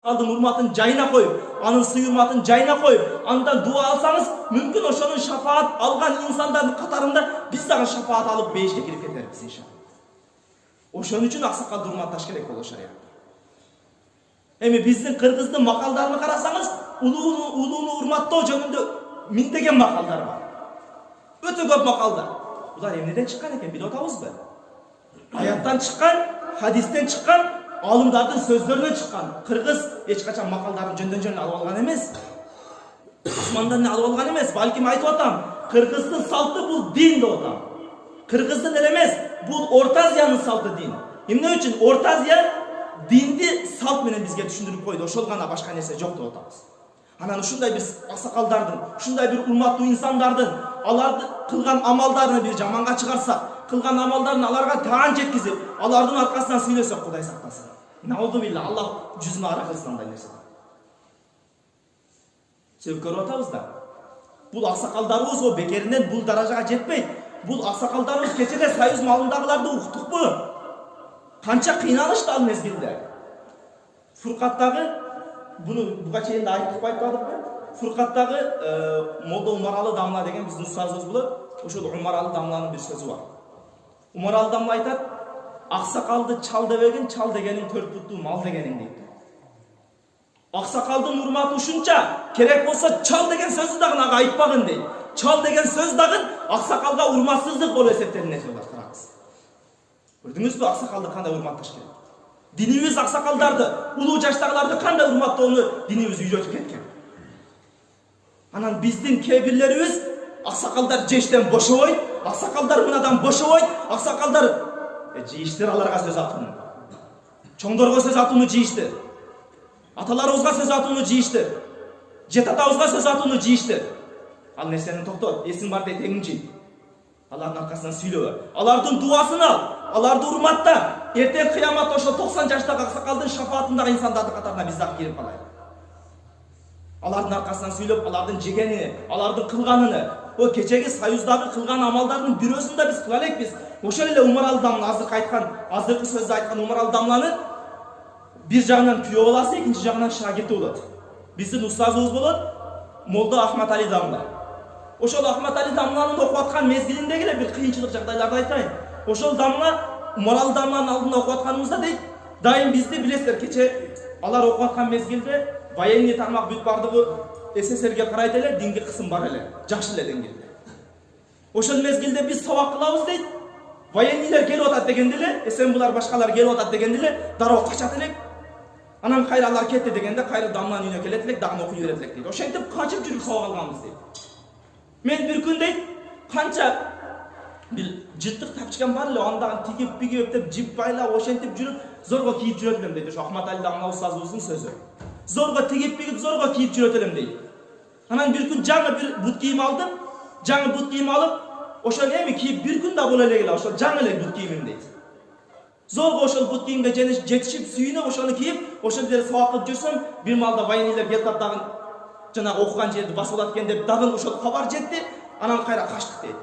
Aldın urmatın cayına koyup, anın sıyırmatın cayına koyup, andan dua alsanız, mümkün oşonun şafaat algan insanların katarında biz de şafaat alıp beyişe girip yeteriz inşallah. Oşon üçün aksakal durmataş gerek oluşar ya. Emi bizden Kırgız'ın makallarını karasanız, uluğunu urmatta o jönünde mintegen makallar var. Öte köp makallar. Bular emneden çıkan eken, bir otavuz be. Hayattan çıkan, hadisten çıkan, alımdardın sözlerinden çıkan. Kırgız hiç kaçan makalların jönden alıp algan emez. Osman'dan alıp algan emez. Balkim aytып atam. Kırgız'ın saltı bu din de otam. Kırgız'ın elemez. Bu Orta Aziyanın saltı din. Emne üçün Orta Aziya dindi salt menen bizge düşündürüp koydu. Oşol gana başka nese жоқ деп atабыз. Анан ушундай bir аксакалдардын, ушундай bir урматтуу инсандардын, аларды кылган амалдарын bir жаманга чыгарсак, кылган амалдарын аларга таан жеткизип, алардын аркасынан сүйлөсөк, Кудай сактасын. Науду билла, Аллах жүзүнө ара кылсын андай нерсе. Себеп көрүп атабыз да. Бул аксакалдарыбыз о бекеринен бул даражага жетпейт. Бул аксакалдарыбыз кечеде Союз малындагыларды уктукпу? Канча кыйналышты ал мезгилде. Фуркаттагы bunu buga чейин да айтып айтпадыкпы? Фуркаттагы Молда Умаралы Дамла деген биздин устазыбыз болот. Ошол Умаралы Дамланын bir сөзү бар. Умаралы Дамла айтат: "Аксакалды чал дебегин, чал дегенин 4 буттуу мал дегенин" дейт. Аксакалдын урматы ушунча, керек болсо чал деген сөздү дагы ага айтпагын дейт. Чал деген сөз дагы аксакалга урматсыздык болуп эсептелине деп караңыз. Көрдүңүзбү аксакалды кандай урматташ керек? Dinimiz aksakaldardı, ulu жаштагыларды кандай урматтоону dinimiz үйрөтүп кеткен. Анан биздин кебирлерибиз аксакалдар жештен бошобойт, аксакалдар мынадан бошобойт, аксакалдар жийиштир аларга сөз атууну. Чоңдорго сөз атууну жийиштир. Аталарыбызга сөз атууну жийиштир. Жет атабызга сөз атууну жийиштир. Ал нерсени токтот, эсиң бар дейт теңинчи. Алардын аркасынан сүйлөбө. Алардын дуасын ал, аларды урматта. Эртең кыямат ошо 90 жаштагы аксакалдын шафаатындагы инсандардын катарына биз дагы кирип калайлы. Алардын аркасынан сүйлөп, алардын жегенини, алардын кылганын, о кечеги Союздагы кылган амалдардын бирөөсүн да биз кыла элекпиз. Ошол эле Умаралы Дамла азыркы айткан, азыркы сөздө айткан Умаралы Дамланы бир жагынан күйөө боласың, экинчи жагынан шагирти болот. Биздин устазыбыз болот Молда Ахматали Дамла. Ошол Ахматали Дамланын окуп аткан мезгилинде эле бир кыйынчылык жагдайларды айтайын. Ошол Дамла Умаралы Дамланын алдында окуп атканыбызда дейт, дайым бизди билесиздер, кече алар окуп аткан мезгилде военный тармак бүт бардыгы СССРге карайт эле, динги кысым бар эле, жакшы эле деңгээлде. Ошол мезгилде биз сабак кылабыз дейт. Военныйлар келип атат дегенде эле, сен булар башкалар келип атат дегенде эле, дароо качат элек. Анан кайра алар кетти дегенде, кайра Дамланын үйүнө келет элек, дагы окуй берет элек дейт. Ошентип качып жүрүп сабак алганбыз дейт. Мен bir күн дейт, канча bir жыртык тапчыган бар эле, андагы тигип бигип деп жип байлап ошентип жүрүп, зорго кийип жүрөт элем дейт. Ошо Ахматали Дамла устазыбыздын сөзү. Зорго тигип бигип, зорго кийип жүрөт элем дейт. Анан bir күн жаңы bir бут кийим алдым. Жаңы бут кийим алып, ошол эми кийип bir күн да боло элек эле, ошол жаңы эле бут кийимим дейт. Зорго ошол бут кийимге жетишип, сүйүнүп, ошону кийип, ошол жерде сабак кылып жүрсөм, bir маалда военныйлар келип дагы жанагы окуган жерди басып алат экен деп дагы ошол кабар жетти. Анан кайра качтык дейт.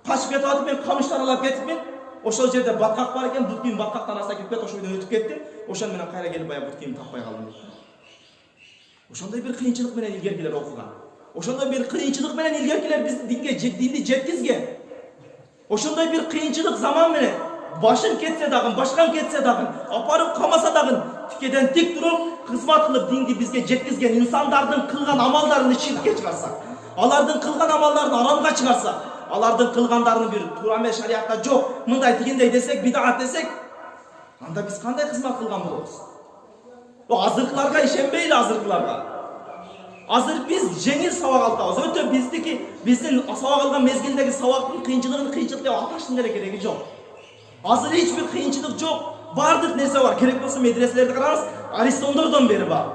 Качып кетип атып, мен камыштар алып кетипмин. Ошол жерде баткак бар экен, бут кийим баткактан арасына кирип кетти, ошол үйдөн өтүп кетти. Ошон менен кайра келип бая бут кийим таппай калдым дейт. Ошондой бир кыйынчылык менен илгеркилер окуган. Ошондой бир кыйынчылык менен илгеркилер биз динди жеткизген. Ошондой бир кыйынчылык заман менен башын кетсе дагы, башкан кетсе дагы, апарып камаса дагы тикеден тик туруп, кызмат кылып динди бизге жеткизген инсандардын кылган амалдарын ширкке чыгарсак, алардын кылган амалдарын арамга чыгарсак, алардын кылгандарынын бир туура эмес шариатта жок, мындай тигиндей десек, бидат десек, анда биз кандай кызмат кылган болобуз? Азыркыларга ишенбейли, азыркыларга. Азыр биз жеңил сабак алабыз. Өтө биздин сабак алган мезгилдеги сабактын кыйынчылыгын кыйынчылык деп аташтын деле кереги жок. Азыр эч бир кыйынчылык жок. Бардык нерсе бар. Керек болсо медреселерди караңыз, Аристондордон бери бар.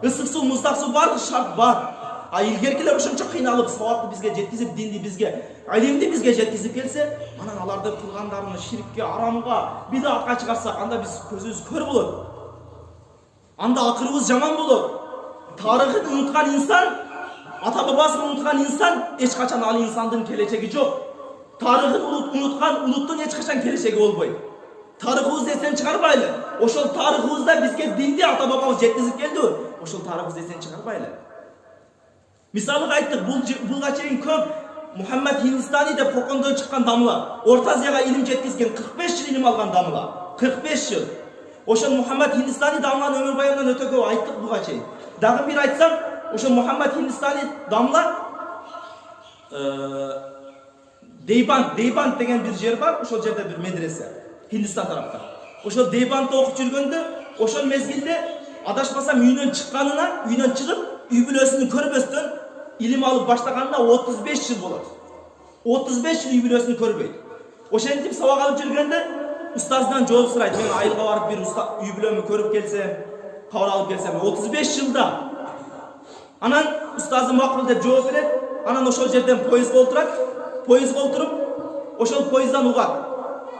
Ысык суу, муздак суу бардык шарт бар. А илгеркилер ошончо кыйналып, сабакты бизге жеткизип, динди бизге, илимди бизге жеткизип келсе, анан аларды кылгандарын ширкке, арамга, бидатка чыгарсак, анда биз көзүбүз көр болот. Анда акырыбыз жаман болот. Тарыхын унуткан инсан, ата бабасын унуткан инсан, эч качан ал инсандын келечеги жок. Тарыхын унуткан улуттун эч качан келечеги болбойт. Tariximizni esen chiqarmayli. Oşol tariximizda bizga dinni ata-bobamiz yetkazib keldi. Oşol tariximizni esen chiqarmayli. Misalga aytdik, bulga cheyin ko'p Muhammad Hindistani deb Qo'qondan chiqqan damlar, O'rta Osiyoga ilm yetkazgan 45 yil ilm olgan damlar. 45 yil. Oşol Muhammad Hindistani damlarning ömür bayonidan o'ta ko'p aytdik bulga cheyin. Dag'in bir aytsam, oşol Muhammad Hindistani damlar Deyband degan bir yer var, oşol yerda bir medrese. Hindistan tarafta. Oşol Deybandda o'qib yurganda, oşol mezgilde adashmasam uydan chiqqanina, uydan chiqib, uy bilosini ko'rib o'sdan ilim alıp başlaganında 35 yıl bo'ladi. 35 yıl uy bilosini ko'rmaydi. O'shanchib savoq olib yurganda ustozdan javob so'raydi. Men ayilga borib bir usta uy bilomi ko'rib kelsam, qabul olib kelsam 35 yılda. Anan ustozim ma'qul deb javob beradi. Anan oşol yerden poyezdga o'tiradi. Poyezdga o'tirib, oşol poyezddan uğat.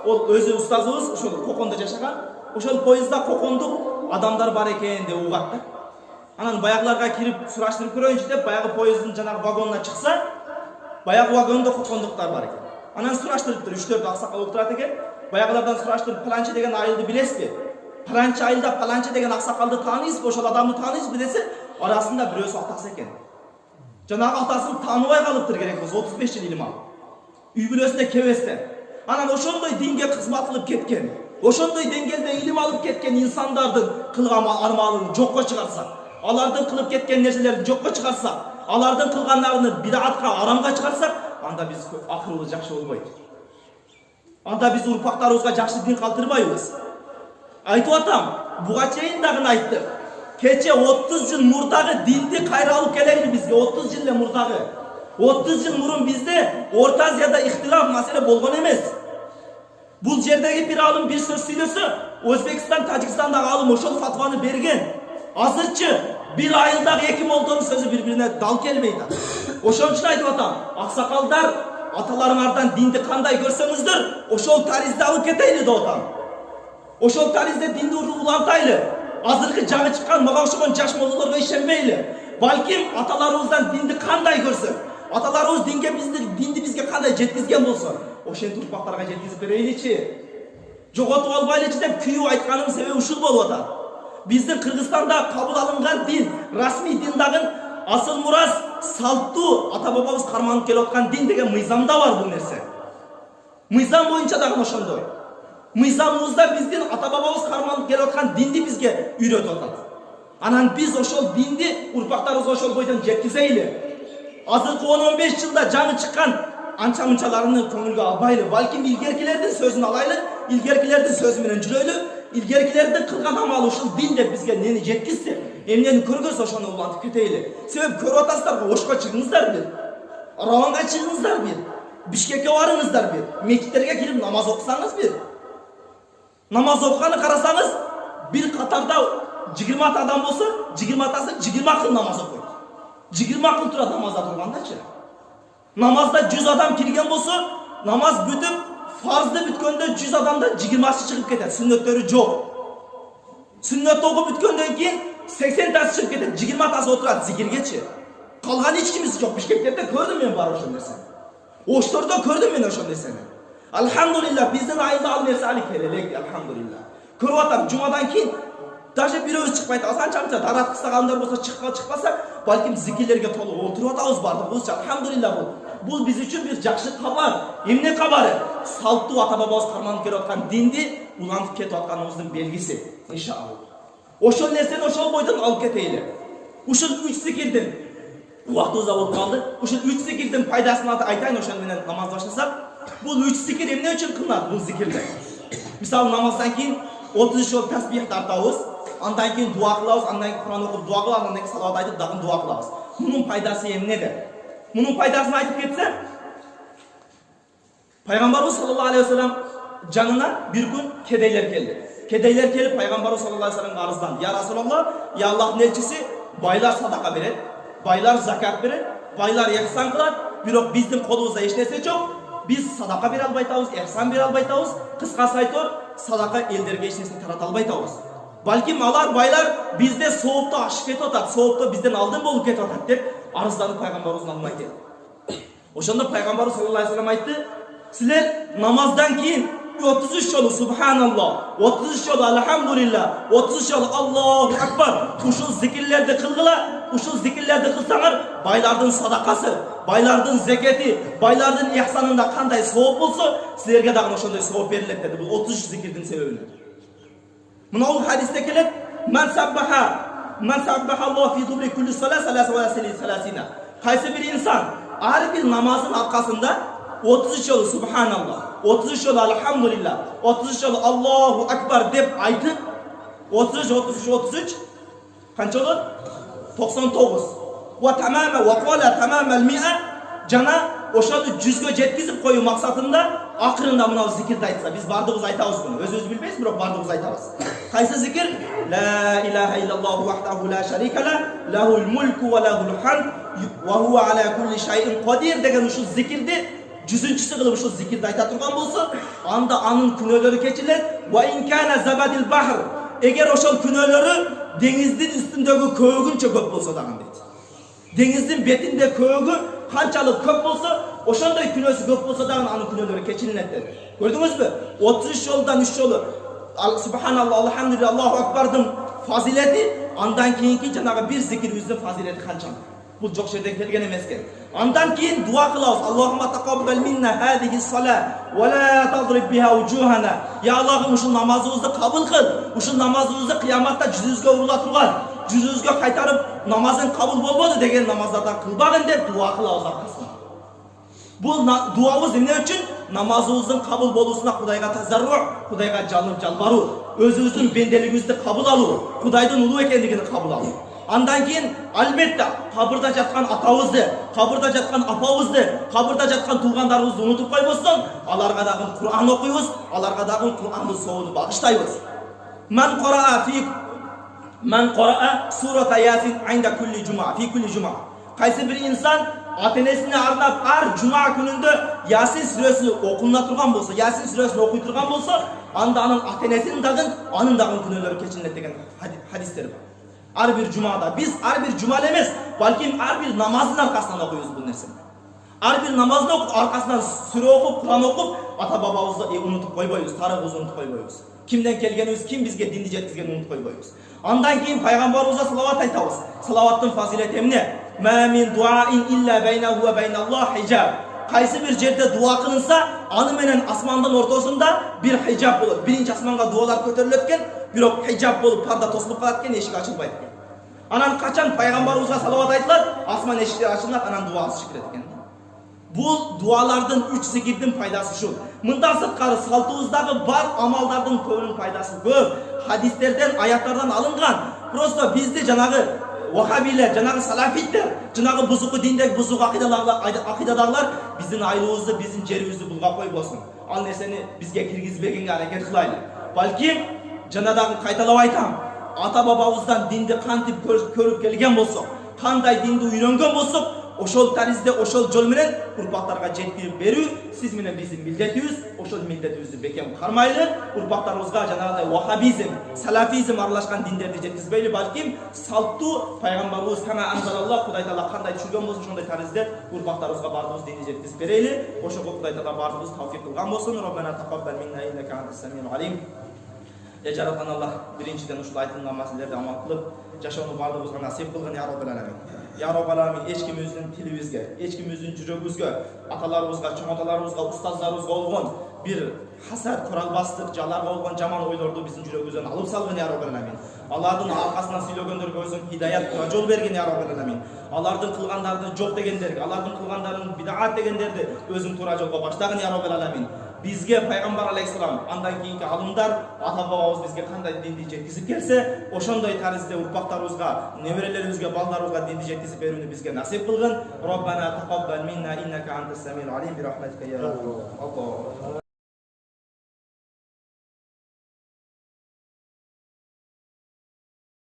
O özü ustazımız, oşol Qo'qonda yaşagan. Oşol poyezdda Qo'qondik adamlar bar ekan deb uğatdi. Anan bayaqlarga kirib surashtirib ko'rayinchi deb bayağı poyezdin janağı vagonuna chiqsa, bayağı vagonda Qo'qondiklar bar ekan. Anan surashtirib tur 3-4 aqsaqal o'tiradi ekan. Bayaqlardan surashtirib Palanchi degan ayıldı bilesizmi? Palanchi ayılda Palanchi degan aqsaqalni tanıysizmi? Oşol adamni tanıysizmi dese, arasında birөөsü atası ekan. Janağı atasını tanımay kalıptır gerek olsa 35 yıl ilim aldı. Uy bilosida kebesden. Anan oşondoy dinge xizmat qilib ketken, oşondoy dengelde ilim alıp ketken insanlardan kılgan armağanını jokka çıkarsak, alardan kılıp ketken nerselerini jokka çıkarsak, alardan kılganlarını bid'atga, aramga çıkarsak, anda biz akıllı жақсы olmaydı. Anda biz urpaqlarımızga жақсы din kaldırmayız. Aytıp atam, buga çeyin dagın aytты. Keçe 30 yıl murdağı dindi kayra alıp geleydi bizge, 30 yıl murdağı. 30 yıl murun bizde Orta Asya'da ihtilaf mesele bolgan emes. Bu yerdeki bir alım bir söz söylese, Özbekistan, Tacikistan'daki alım oşol fatvanı bergen. Azırçı bir ayıldak ekim olduğunun sözü birbirine dal gelmeydi. Oşol için aytıp atam, aksakaldar atalarыңардан dindi kanday görsenizdir, oşol tarizde alıp keteyli de otam. Oşol tarizde dindi ulantaylı. Azırkı canı çıkan mağa oşoğun jaş mollarga işenmeyli. Balkim atalarımızdan dindi kanday görsün. Atalarımız dindi bizge kanday jetkizgen bolsun. Oşen turpaqlarga jetkizip bereyliçi. Jogotуп албайлычы деп күйүп айтканымдын себеби ушул болуп атат. Биздин Кыргызстанда кабыл алынган дин, расмий din dagın asıl muras, salttуу ата-бабабыз карманып келип аткан din деген мыйзамда бар бул нерсе. Мыйзам боюнча дагы ошондой. Мыйзамыбызда биздин ата-бабабыз карманып келип аткан динди бизге үйрөтүп атат. Анан биз ошол динди урпактарыбызга ошол бойдон жеткизейли. Азыркы 10-15 жылда жаңы чыккан анча-мунчаларını көңүлгө албайлы. Балким илгеркилердин сөзүн алайлы, илгеркилердин сөзү менен жүрөйлү, илгеркилердин кылган амалы ушул дин деп бизге нени жеткизсе, эмнени көргөзсө ошону улантып кетейли. Себеп көрүп атасыздар, Ошко чыгыңыздар бир. Раванга чыгыңыздар бир. Бишкекке барыңыздар бир. Мектептерге кирип намаз окусаңыз бир. Намаз окуганы карасаңыз, bir катарда 20 адам болса, 20-тасы 20 кыл намаз окуйт. 20 kıl turadi namazda turgandачы. Namazda 100 adam kirgen bolsa, namaz бүтүп, farzda бүткөндө 100 adamda 20'sı çıkıp ketет. Sünnötleri жок. Sünnet okуп бүткөндөн кийин 80'tası çıkıp ketет. 20'tası oturат zikirgечи. Kalgan hiç kimisi yok. Bişkek'te gördüm ben var oşon nerseni. Oştorda gördüm ben oşon nerseni. Elhamdülillah bizden ayında al nerse ali kelelek elhamdülillah. Көрүп атам жумадан кийин даже бирөөбүз чыкпайт. Асанчамча дарат кыстагандар болсо чыкпаса, балким зикирлерге толуп отуруп атабыз бардыгыбызча. Алхамдулилlah бул биз үчүн бир жакшы кабар. Эмне кабары? Салттуу ата-бабабыз карманып келип аткан динди улантып кетип атканыбыздын белгиси. Иншалла. Ошол нерсени ошол бойдон алып кетейли. Ушул 3 зикирдин убактыбыз да болуп калды. Ушул 3 зикирдин пайдасын айтайын ошон менен намаз баштасак. Бул 3 зикир эмне үчүн кылынат бул зикирлер? Мисалы намаздан кийин 30 жол тасбих тартабыз, андан кийин дуа кылабыз, андан кийин Кур'ан окуп дуа кылабыз, андан кийин салават айтып дагы дуа кылабыз. Мунун пайдасы эмнеде? Мунун пайдасын айтып кетсе, Пайгамбарыбыз саллаллаху алейхи ва саллям жанына bir gün kedeylер келди. Kedeylер келип Пайгамбарыбыз саллаллаху алейхи ва салламга арызданды. Я Расулаллах, я Аллахтын элчиси, байлар садака берет, байлар закат берет, байлар ихсан кылат, бирок биздин колубузда эч нерсе жок. Biz sadaka bir albaytağız, ihsan bir albaytağız. Kıskası aytır, sadaka elderge eç nesini tarat albaytağız. Balkim alar baylar bizde soğukta aşık et otat, soğukta bizden aldın bolup et otat dep arızlanıp Peygamberimiz almay keldi. Oşonda Peygamberimiz sallallahu aleyhi ve sellem aytты, sizler namazdan keyin 33 жолу Subhanallah, 33 жолу Elhamdülillah, 33 жолу Allahu Akbar. Ушул зикирлерди кылгыла, ушул зикирлерди кылсаңар, байлардын садакасы, байлардын зекети, байлардын ихсанында кандай сауап болсо, силерге дагы ошондой сауап берилет деди. Бул 33 зикирдин себебинен. Мынау хадисте келет: "Ман саббаха Аллах фи дубри кулли салат саласина." Кайсы бир инсан ар бир намаздын аркасында 33 жолу Subhanallah, 33 жолу Elhamdülillah, 33 жолу Allahu Akbar деп айтып, 33 канча болот? 99. Ва qala tamamel mi'a, жана ошону 100гө жеткизип коюу максатында акырында мынау зикирди айтса, биз бардыгыбыз айтабыз буну. Өзүбүз билбейбиз, бирок бардыгыбыз айтабыз. Кайсы зикир? La ilaha illallah wahdahu la sharika la, lahul mulku wa lahul hamd wa huwa ala kulli shay'in qadir деген ушул зикирди 100-чүсү кылып ушул зикирди айта турган болсо, анда анын күнөөлөрү кечилет. Wa in kana zabadil bahr, эгер ошол күнөөлөрү деңиздин үстүндөгү көөгүнчө көп болсо дагы дейт. Деңиздин бетинде көөгү канчалык көп болсо, ошондой күнөөсү көп болсо дагы анын күнөөлөрү кечилет деди. Көрдүңүзбү? 33 жолдан 3 жолу Subhanallah, Elhamdülillah, Allahu Akbar'dın fazileti, andan keyinki жанагы bir zikirimizin fazileti kançam. Bu çok şeyden kelgen emeske. Andan keyin dua kılawız. Allahumma taqabbal minna hadihi salat ve la tadrib biha wujuhana. Ya Allah'ım uşul namazımızı kabul kıl. Uşul namazımızı kıyamatta yüzüzgө urula turgan, yüzüzgө kaytarıp namazın kabul bolbodu degen namazlardan kılbagın dep dua kılawız arkasına. Bu duamız ne için? Namazımızın kabul bolusuna Kudayga tazarru, Kudayga canlıp jalbaru, özümüzün bendeligimizni kabul alu, Kudayдын улуу экендигini kabul alu. Andan keyin albatta kabırda жаткан атабызды, kabırda жаткан апабызды, kabırda жаткан туугандарыбызды унутуп койбостон, аларга дагы Кур'ан окуйбуз, аларга дагы Кур'андын соолун багыштайбыз. Man qara'a surata Yasin inda kulli juma, fi kulli juma. Kayсы bir insan ата-энесине арнап ар жума күнүндө Yasin сүрөсүн окуна турган болсо, Yasin сүрөсүн окуй турган болсо, анда анын ата-энесинин дагы, анын дагы күнөөлөрү кечилет деген хадистер бар. Ар бир жумада биз ар бир жума эмес, балким ар бир намаздын аркасынан окуйбуз бул нерсени. Ар бир намаздын аркасынан сүрө окуп, Кур'ан окуп, ата бабабызды унутуп койбойбуз, тарыхыбызды унутуп койбойбуз. Кимден келгенибиз, ким бизге динди жеткизгенин унутуп койбойбуз. Андан кийин пайгамбарыбызга салават айтабыз. Салаваттын фазилети эмне? Ма мин дуаин илля байнаху ва байналлах хижаб. Кайсы бир жерде дуа кылынса, аны менен асмандын ортосунда бир хижаб болот. Биринчи асманга дуалар көтөрүлөт экен, бирок хижаб болуп парда тосулуп калат экен, эшик ачылбайт экен. Анан качан пайгамбарыбызга салават айтылат, асман эшиктери ачылат, анан дуа чыкырат экен. Бул дуалардын 3 зикирдин пайдасы ушул. Мындан сырткары салтыбыздагы бар амалдардын көбүнүн пайдасы көп. Хадистерден, аяттардан алынган. Просто бизди жанагы вахабилер, жанагы салафиттер, жанагы бузуку диндеги бузук акыйдадагылар биздин айлыбызды, биздин жерибизди булгап койбосун. Ал нерсени бизге киргизбегенге аракет кылайлы. Балким жанадагы кайталап айтам. Ата бабабыздан динди кантип көрүп келген болсок, кандай динди үйрөнгөн болсок, ошол таризде, ошол жол менен урпактарга жеткирип берүү сиз менен биздин милдетибиз. Ошол милдетибизди бекем кармайлы, урпактарыбызга жанагыдай вахабизм, салафизм аралашкан диндерди жеткизбейли, балким салттуу пайгамбарыбыз кама анзалаллах, Кудай Таала кандай түшүргөн болсо ошондой таризде урпактарыбызга бардыгыбыз динди жеткизип берели. Ошого Кудай Таала бардыгыбыз тавфик кылган болсун. Роббана тaqabbal minna innaka antas samiul alim. Жараткан Аллах биринчиден ушул айтылган маселелерди амал кылып, жашоону бардыгыбызга насип кылгын я Роббал аламин. Ya Rabbal Alamin, ешкимиздин тилибизге, ешкимиздин жүрөгүбүзгө, аталарыбызга, чоң аталарыбызга, устаздарыбызга болгон бир хасад, коралбастык, жаларга болгон жаман ойлорду биздин жүрөгүбүздөн алып салгын я Rabbal Alamin. Алардын аркасынан сүйлөгөндөргө өзүң хидаят, тура жол бергин я Rabbal Alamin. Алардын кылгандарды жок дегендерге, алардын кылгандарын бидаат дегендерди өзүң тура жолго баштагын я Rabbal Alamin. Бизге пайгамбар алейхиссалам, андан кийинки алымдар, ата бабабыз бизге кандай динди жеткизип келсе, ошондой таризде урпактарыбызга, неберелерибизге, балдарыбызга динди жеткизип берүүнү бизге насип кылгын. Роббана тaqabbal minna innaka antas samiul alim bi rahmatika ya Allah.